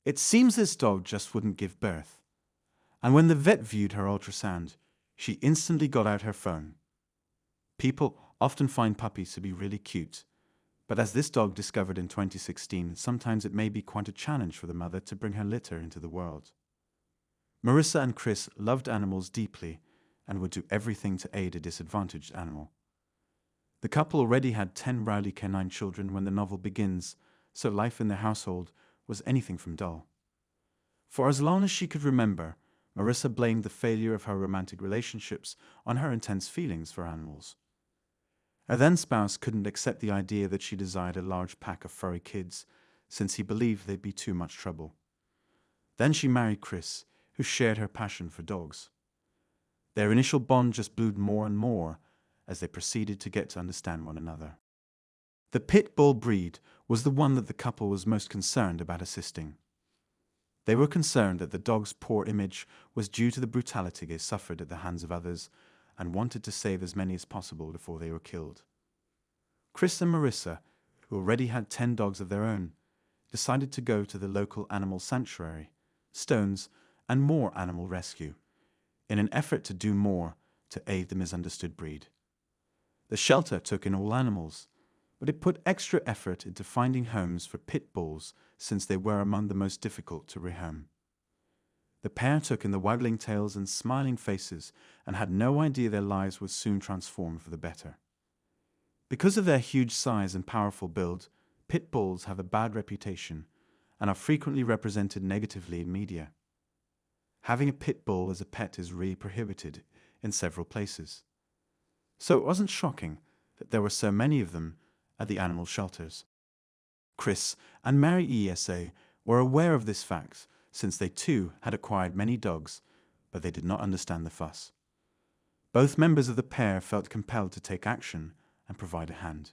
It seems this dog just wouldn't give birth. And when the vet viewed her ultrasound, she instantly got out her phone. People often find puppies to be really cute, but as this dog discovered in 2016, sometimes it may be quite a challenge for the mother to bring her litter into the world. Marissa and Chris loved animals deeply and would do everything to aid a disadvantaged animal. The couple already had 10 rowdy canine children when the novel begins, so life in their household was anything from dull. For as long as she could remember, Marissa blamed the failure of her romantic relationships on her intense feelings for animals. Her then-spouse couldn't accept the idea that she desired a large pack of furry kids, since he believed they'd be too much trouble. Then she married Chris, who shared her passion for dogs. Their initial bond just bloomed more and more as they proceeded to get to understand one another. The pit bull breed was the one that the couple was most concerned about assisting. They were concerned that the dog's poor image was due to the brutality they suffered at the hands of others and wanted to save as many as possible before they were killed. Chris and Marissa, who already had 10 dogs of their own, decided to go to the local animal sanctuary, Stones, and more animal rescue, in an effort to do more to aid the misunderstood breed. The shelter took in all animals, but it put extra effort into finding homes for pit bulls since they were among the most difficult to rehome. The pair took in the waggling tails and smiling faces and had no idea their lives would soon transform for the better. Because of their huge size and powerful build, pit bulls have a bad reputation and are frequently represented negatively in media. Having a pit bull as a pet is really prohibited in several places. So it wasn't shocking that there were so many of them at the animal shelters. Chris and Mary ESA were aware of this fact since they too had acquired many dogs, but they did not understand the fuss. Both members of the pair felt compelled to take action and provide a hand.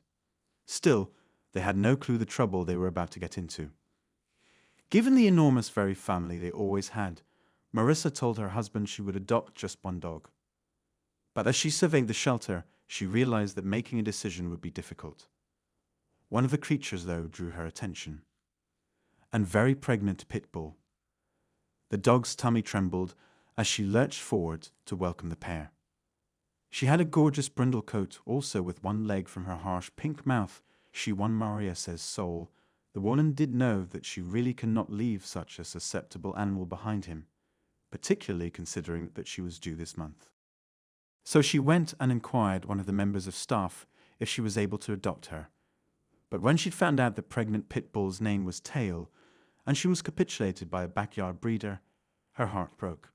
Still, they had no clue the trouble they were about to get into. Given the enormous furry family they always had, Marissa told her husband she would adopt just one dog. But as she surveyed the shelter, she realized that making a decision would be difficult. One of the creatures, though, drew her attention. An very pregnant pit bull. The dog's tummy trembled as she lurched forward to welcome the pair. She had a gorgeous brindle coat, also with one leg. From her harsh pink mouth she won Maria's soul. The woman did know that she really cannot leave such a susceptible animal behind him, particularly considering that she was due this month. So she went and inquired one of the members of staff if she was able to adopt her. But when she'd found out the pregnant pit bull's name was Tail, and she was capitulated by a backyard breeder, her heart broke.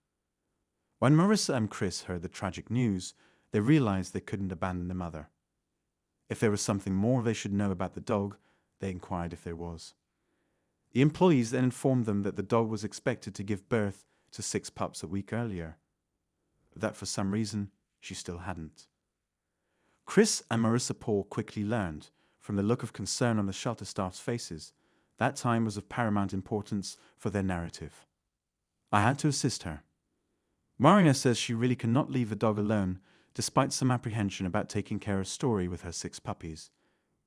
When Marissa and Chris heard the tragic news, they realized they couldn't abandon the mother. If there was something more they should know about the dog, they inquired if there was. The employees then informed them that the dog was expected to give birth to 6 pups a week earlier, but that for some reason she still hadn't. Chris and Marissa Paul quickly learned, from the look of concern on the shelter staff's faces, that time was of paramount importance for their narrative. I had to assist her. Maria says she really cannot leave the dog alone, despite some apprehension about taking care of Story with her 6 puppies,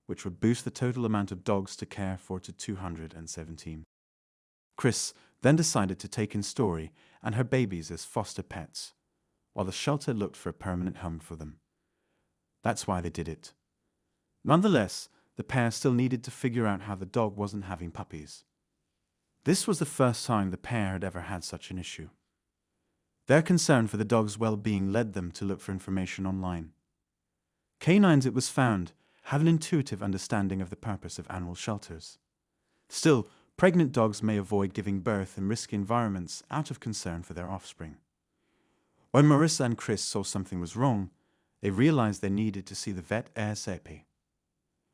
which would boost the total amount of dogs to care for to 217. Chris then decided to take in Story and her babies as foster pets, while the shelter looked for a permanent home for them. That's why they did it. Nonetheless, the pair still needed to figure out how the dog wasn't having puppies. This was the first time the pair had ever had such an issue. Their concern for the dog's well-being led them to look for information online. Canines, it was found, have an intuitive understanding of the purpose of animal shelters. Still, pregnant dogs may avoid giving birth in risky environments out of concern for their offspring. When Marissa and Chris saw something was wrong, they realized they needed to see the vet ASAP.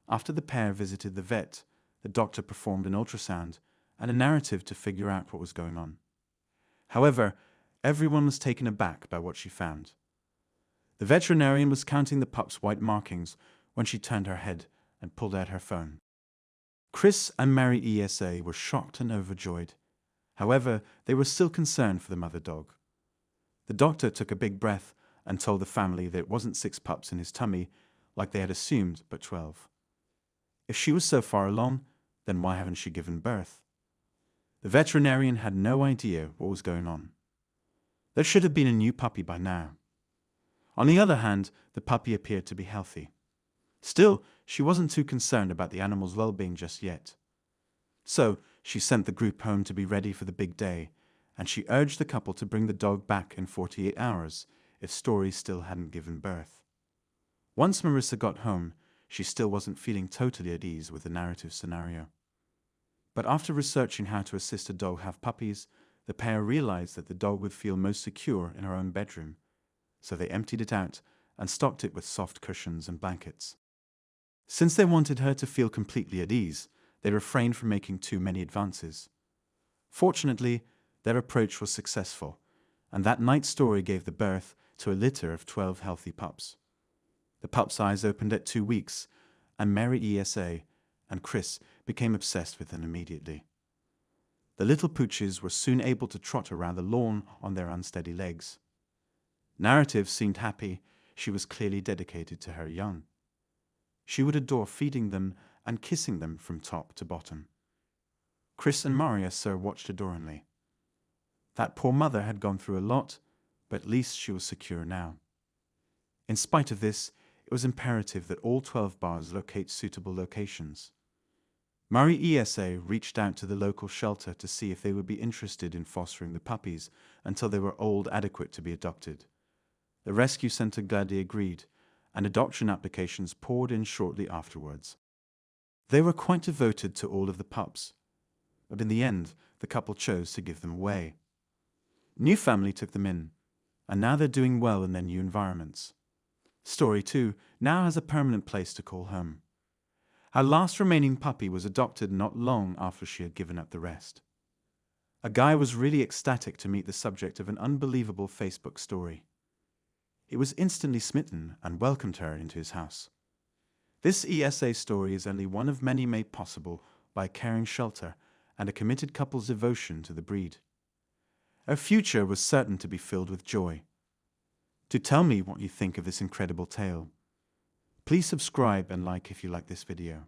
After the pair visited the vet, the doctor performed an ultrasound and a narrative to figure out what was going on. However, everyone was taken aback by what she found. The veterinarian was counting the pup's white markings when she turned her head and pulled out her phone. Chris and Mary ESA were shocked and overjoyed. However, they were still concerned for the mother dog. The doctor took a big breath and told the family that it wasn't 6 pups in his tummy, like they had assumed, but 12. If she was so far along, then why haven't she given birth? The veterinarian had no idea what was going on. There should have been a new puppy by now. On the other hand, the puppy appeared to be healthy. Still, she wasn't too concerned about the animal's well-being just yet. So, she sent the group home to be ready for the big day, and she urged the couple to bring the dog back in 48 hours if Story still hadn't given birth. Once Marissa got home, she still wasn't feeling totally at ease with the narrative scenario. But after researching how to assist a dog have puppies, the pair realized that the dog would feel most secure in her own bedroom, so they emptied it out and stocked it with soft cushions and blankets. Since they wanted her to feel completely at ease, they refrained from making too many advances. Fortunately, their approach was successful, and that night Story gave the birth to a litter of 12 healthy pups. The pups' eyes opened at 2 weeks, and Mary ESA and Chris became obsessed with them immediately. The little pooches were soon able to trot around the lawn on their unsteady legs. Narrative seemed happy. She was clearly dedicated to her young. She would adore feeding them and kissing them from top to bottom. Chris and Maria watched adoringly. That poor mother had gone through a lot, but at least she was secure now. In spite of this, it was imperative that all 12 bars locate suitable locations. Murray ESA reached out to the local shelter to see if they would be interested in fostering the puppies until they were old adequate to be adopted. The rescue center gladly agreed, and adoption applications poured in shortly afterwards. They were quite devoted to all of the pups, but in the end, the couple chose to give them away. New family took them in, and now they're doing well in their new environments. Story 2 now has a permanent place to call home. Our last remaining puppy was adopted not long after she had given up the rest. A guy was really ecstatic to meet the subject of an unbelievable Facebook story. He was instantly smitten and welcomed her into his house. This ESA story is only one of many made possible by a caring shelter and a committed couple's devotion to the breed. Our future was certain to be filled with joy. To tell me what you think of this incredible tale, please subscribe and like if you like this video.